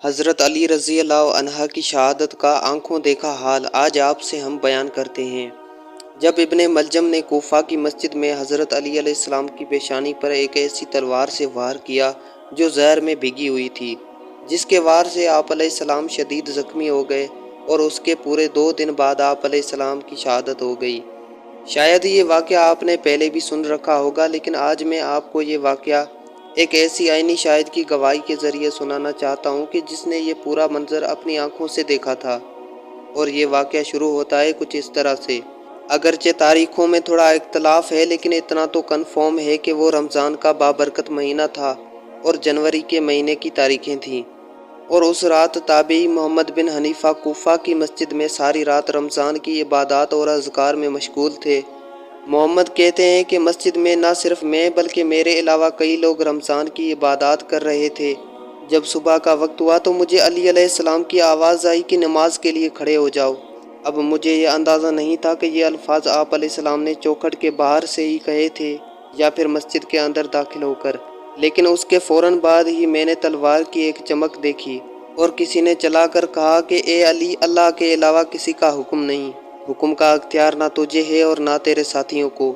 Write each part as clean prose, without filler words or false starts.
حضرت علی رضی اللہ عنہ کی شہادت کا آنکھوں دیکھا حال آج آپ سے ہم بیان کرتے ہیں۔ جب ابن ملجم نے کوفہ کی مسجد میں حضرت علی علیہ السلام کی پیشانی پر ایک ایسی تلوار سے وار کیا جو زہر میں بھیگی ہوئی تھی، جس کے وار سے آپ علیہ السلام شدید زخمی ہو گئے اور اس کے پورے 2 دن بعد آپ علیہ السلام کی شہادت ہو گئی۔ شاید یہ واقعہ آپ نے پہلے بھی سن رکھا ہوگا، لیکن آج میں آپ کو یہ واقعہ ایک ایسی عینی شاہد کی گواہی کے ذریعے سنانا چاہتا ہوں کہ جس نے یہ پورا منظر اپنی آنکھوں سے دیکھا تھا۔ اور یہ واقعہ شروع ہوتا ہے کچھ اس طرح سے۔ اگرچہ تاریخوں میں تھوڑا اختلاف ہے، لیکن اتنا تو کنفرم ہے کہ وہ رمضان کا بابرکت مہینہ تھا اور جنوری کے مہینے کی تاریخیں تھیں، اور اس رات تابعی محمد بن حنیفہ کوفہ کی مسجد میں ساری رات رمضان کی عبادات اور اذکار میں مشغول تھے۔ محمد کہتے ہیں کہ مسجد میں نہ صرف میں بلکہ میرے علاوہ کئی لوگ رمضان کی عبادات کر رہے تھے۔ جب صبح کا وقت ہوا تو مجھے علی علیہ السلام کی آواز آئی کہ نماز کے لیے کھڑے ہو جاؤ۔ اب مجھے یہ اندازہ نہیں تھا کہ یہ الفاظ آپ علیہ السلام نے چوکھٹ کے باہر سے ہی کہے تھے یا پھر مسجد کے اندر داخل ہو کر، لیکن اس کے فوراً بعد ہی میں نے تلوار کی ایک چمک دیکھی اور کسی نے چلا کر کہا کہ اے علی، اللہ کے علاوہ کسی کا حکم نہیں، حکم کا اختیار نہ تجھے ہے اور نہ تیرے ساتھیوں کو۔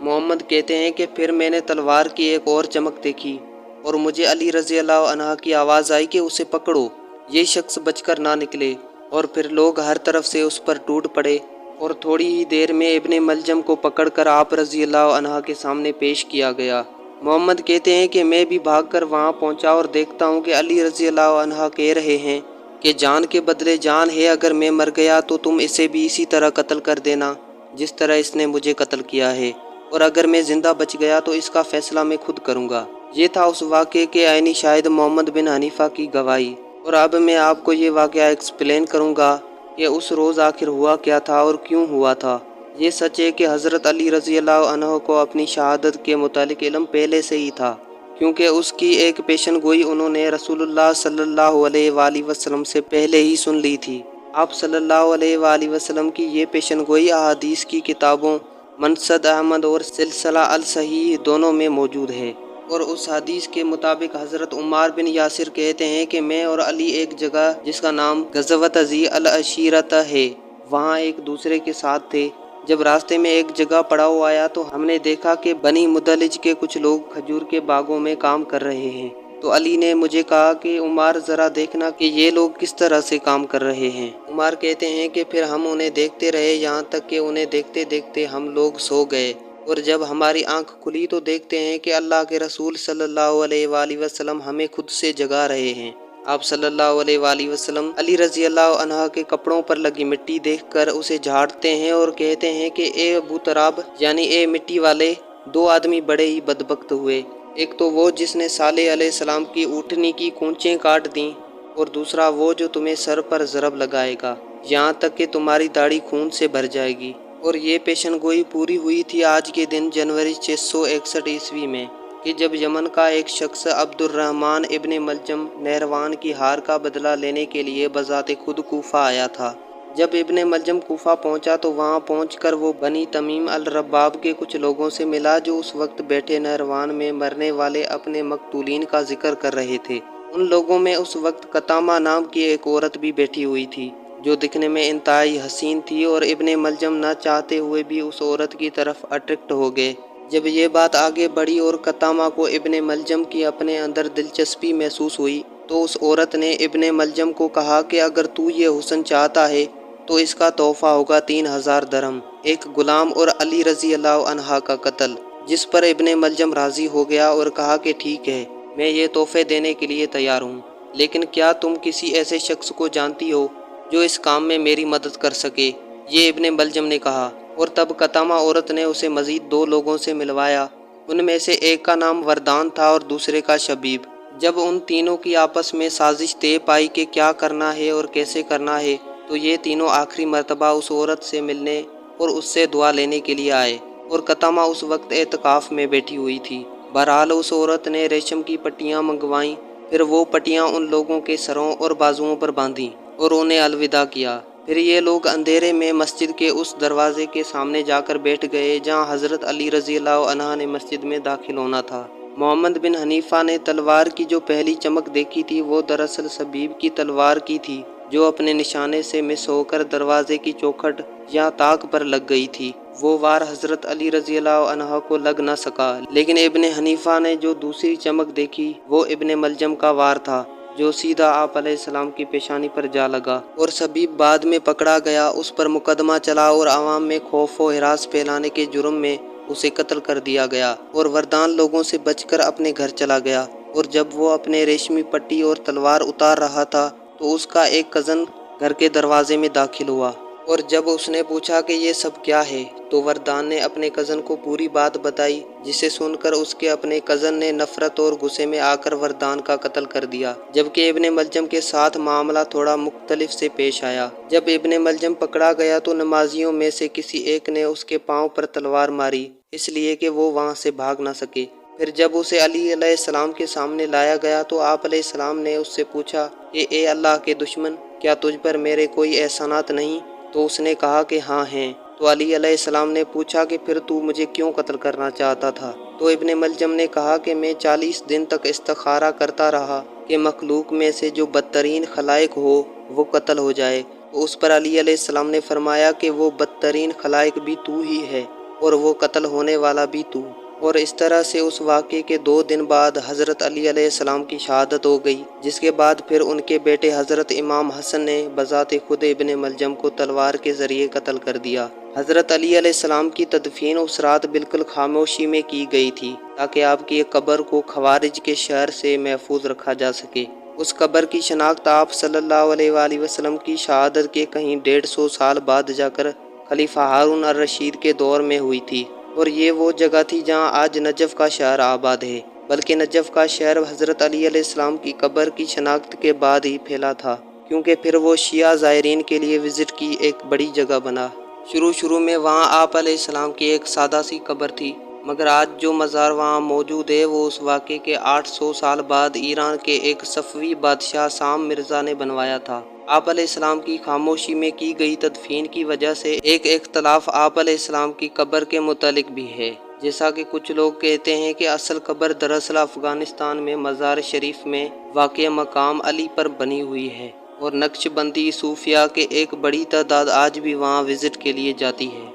محمد کہتے ہیں کہ پھر میں نے تلوار کی ایک اور چمک دیکھی اور مجھے علی رضی اللہ عنہ کی آواز آئی کہ اسے پکڑو، یہ شخص بچ کر نہ نکلے، اور پھر لوگ ہر طرف سے اس پر ٹوٹ پڑے اور تھوڑی ہی دیر میں ابن ملجم کو پکڑ کر آپ رضی اللہ عنہ کے سامنے پیش کیا گیا۔ محمد کہتے ہیں کہ میں بھی بھاگ کر وہاں پہنچا اور دیکھتا ہوں کہ علی رضی اللہ عنہ کہہ رہے ہیں کہ جان کے بدلے جان ہے، اگر میں مر گیا تو تم اسے بھی اسی طرح قتل کر دینا جس طرح اس نے مجھے قتل کیا ہے، اور اگر میں زندہ بچ گیا تو اس کا فیصلہ میں خود کروں گا۔ یہ تھا اس واقعے کے عینی شاہد محمد بن حنیفہ کی گواہی، اور اب میں آپ کو یہ واقعہ ایکسپلین کروں گا کہ اس روز آخر ہوا کیا تھا اور کیوں ہوا تھا۔ یہ سچ ہے کہ حضرت علی رضی اللہ عنہ کو اپنی شہادت کے متعلق علم پہلے سے ہی تھا، کیونکہ اس کی ایک پیشن گوئی انہوں نے رسول اللہ صلی اللہ علیہ وآلہ وسلم سے پہلے ہی سن لی تھی۔ آپ صلی اللہ علیہ وآلہ وسلم کی یہ پیشن گوئی احادیث کی کتابوں مسند احمد اور سلسلہ الصحیح دونوں میں موجود ہے، اور اس حدیث کے مطابق حضرت عمار بن یاسر کہتے ہیں کہ میں اور علی ایک جگہ جس کا نام غزوۃ ذی العشیرۃ ہے وہاں ایک دوسرے کے ساتھ تھے۔ جب راستے میں ایک جگہ پڑاؤ آیا تو ہم نے دیکھا کہ بنی مدلج کے کچھ لوگ کھجور کے باغوں میں کام کر رہے ہیں، تو علی نے مجھے کہا کہ عمار ذرا دیکھنا کہ یہ لوگ کس طرح سے کام کر رہے ہیں۔ عمار کہتے ہیں کہ پھر ہم انہیں دیکھتے رہے یہاں تک کہ انہیں دیکھتے دیکھتے ہم لوگ سو گئے، اور جب ہماری آنکھ کھلی تو دیکھتے ہیں کہ اللہ کے رسول صلی اللہ علیہ وآلہ وسلم ہمیں خود سے جگا رہے ہیں۔ آپ صلی اللہ علیہ وآلہ وسلم علی رضی اللہ عنہ کے کپڑوں پر لگی مٹی دیکھ کر اسے جھاڑتے ہیں اور کہتے ہیں کہ اے ابو تراب، یعنی اے مٹی والے، 2 آدمی بڑے ہی بدبخت ہوئے، ایک تو وہ جس نے صالح علیہ السلام کی اونٹنی کی کونچیں کاٹ دیں، اور دوسرا وہ جو تمہیں سر پر ضرب لگائے گا یہاں تک کہ تمہاری داڑھی خون سے بھر جائے گی۔ اور یہ پیشن گوئی پوری ہوئی تھی آج کے دن جنوری 661 عیسوی میں، کہ جب یمن کا ایک شخص عبد الرحمن ابن ملجم نہروان کی ہار کا بدلہ لینے کے لیے بذات خود کوفہ آیا تھا۔ جب ابن ملجم کوفہ پہنچا تو وہاں پہنچ کر وہ بنی تمیم الرباب کے کچھ لوگوں سے ملا جو اس وقت بیٹھے نہروان میں مرنے والے اپنے مقتولین کا ذکر کر رہے تھے۔ ان لوگوں میں اس وقت قطامہ نام کی ایک عورت بھی بیٹھی ہوئی تھی جو دکھنے میں انتہائی حسین تھی، اور ابن ملجم نہ چاہتے ہوئے بھی اس عورت کی طرف اٹریکٹ ہو گئے۔ جب یہ بات آگے بڑھی اور قطامہ کو ابن ملجم کی اپنے اندر دلچسپی محسوس ہوئی تو اس عورت نے ابن ملجم کو کہا کہ اگر تو یہ حسن چاہتا ہے تو اس کا تحفہ ہوگا 3000 درہم، ایک غلام اور علی رضی اللہ عنہ کا قتل، جس پر ابن ملجم راضی ہو گیا اور کہا کہ ٹھیک ہے، میں یہ تحفے دینے کے لیے تیار ہوں، لیکن کیا تم کسی ایسے شخص کو جانتی ہو جو اس کام میں میری مدد کر سکے؟ یہ ابن ملجم نے کہا، اور تب قطامہ عورت نے اسے مزید 2 لوگوں سے ملوایا۔ ان میں سے ایک کا نام وردان تھا اور دوسرے کا شبیب۔ جب ان تینوں کی آپس میں سازش طے پائی کہ کیا کرنا ہے اور کیسے کرنا ہے تو یہ تینوں آخری مرتبہ اس عورت سے ملنے اور اس سے دعا لینے کے لیے آئے، اور قطامہ اس وقت اعتکاف میں بیٹھی ہوئی تھی۔ بہرحال اس عورت نے ریشم کی پٹیاں منگوائیں، پھر وہ پٹیاں ان لوگوں کے سروں اور بازوؤں پر باندھیں اور انہیں الوداع کیا۔ پھر یہ لوگ اندھیرے میں مسجد کے اس دروازے کے سامنے جا کر بیٹھ گئے جہاں حضرت علی رضی اللہ عنہ نے مسجد میں داخل ہونا تھا۔ محمد بن حنیفہ نے تلوار کی جو پہلی چمک دیکھی تھی وہ دراصل شبیب کی تلوار کی تھی، جو اپنے نشانے سے مس ہو کر دروازے کی چوکھٹ یا طاق پر لگ گئی تھی۔ وہ وار حضرت علی رضی اللہ عنہ کو لگ نہ سکا، لیکن ابن حنیفہ نے جو دوسری چمک دیکھی وہ ابن ملجم کا وار تھا، جو سیدھا آپ علیہ السلام کی پیشانی پر جا لگا، اور شبیب بعد میں پکڑا گیا۔ اس پر مقدمہ چلا اور عوام میں خوف و ہراس پھیلانے کے جرم میں اسے قتل کر دیا گیا، اور وردان لوگوں سے بچ کر اپنے گھر چلا گیا۔ اور جب وہ اپنے ریشمی پٹی اور تلوار اتار رہا تھا تو اس کا ایک کزن گھر کے دروازے میں داخل ہوا، اور جب اس نے پوچھا کہ یہ سب کیا ہے تو وردان نے اپنے کزن کو پوری بات بتائی، جسے سن کر اس کے اپنے کزن نے نفرت اور غصے میں آ کر وردان کا قتل کر دیا، جبکہ ابن ملجم کے ساتھ معاملہ تھوڑا مختلف سے پیش آیا۔ جب ابن ملجم پکڑا گیا تو نمازیوں میں سے کسی ایک نے اس کے پاؤں پر تلوار ماری، اس لیے کہ وہ وہاں سے بھاگ نہ سکے۔ پھر جب اسے علی علیہ السلام کے سامنے لایا گیا تو آپ علیہ السلام نے اس سے پوچھا کہ اے اللہ کے دشمن، کیا تجھ پر میرے کوئی احسانات نہیں؟ تو اس نے کہا کہ ہاں ہیں۔ تو علی علیہ السلام نے پوچھا کہ پھر تو مجھے کیوں قتل کرنا چاہتا تھا؟ تو ابن ملجم نے کہا کہ میں 40 دن تک استخارہ کرتا رہا کہ مخلوق میں سے جو بدترین خلائق ہو وہ قتل ہو جائے۔ تو اس پر علی علیہ السلام نے فرمایا کہ وہ بدترین خلائق بھی تو ہی ہے اور وہ قتل ہونے والا بھی تو۔ اور اس طرح سے اس واقعے کے 2 دن بعد حضرت علی علیہ السلام کی شہادت ہو گئی، جس کے بعد پھر ان کے بیٹے حضرت امام حسن نے بذات خود ابن ملجم کو تلوار کے ذریعے قتل کر دیا۔ حضرت علی علیہ السلام کی تدفین اس رات بالکل خاموشی میں کی گئی تھی تاکہ آپ کی قبر کو خوارج کے شر سے محفوظ رکھا جا سکے۔ اس قبر کی شناخت آپ صلی اللہ علیہ وآلہ وسلم کی شہادت کے کہیں 150 سال بعد جا کر خلیفہ ہارون الرشید کے دور میں ہوئی تھی، اور یہ وہ جگہ تھی جہاں آج نجف کا شہر آباد ہے، بلکہ نجف کا شہر حضرت علی علیہ السلام کی قبر کی شناخت کے بعد ہی پھیلا تھا، کیونکہ پھر وہ شیعہ زائرین کے لیے وزٹ کی ایک بڑی جگہ بنا۔ شروع میں وہاں آپ علیہ السلام کی ایک سادہ سی قبر تھی، مگر آج جو مزار وہاں موجود ہے وہ اس واقعے کے 800 سال بعد ایران کے ایک صفوی بادشاہ سام مرزا نے بنوایا تھا۔ آپ علیہ السلام کی خاموشی میں کی گئی تدفین کی وجہ سے ایک اختلاف آپ علیہ السلام کی قبر کے متعلق بھی ہے، جیسا کہ کچھ لوگ کہتے ہیں کہ اصل قبر دراصل افغانستان میں مزار شریف میں واقع مقام علی پر بنی ہوئی ہے، اور نقش بندی صوفیاء کے ایک بڑی تعداد آج بھی وہاں وزٹ کے لیے جاتی ہے۔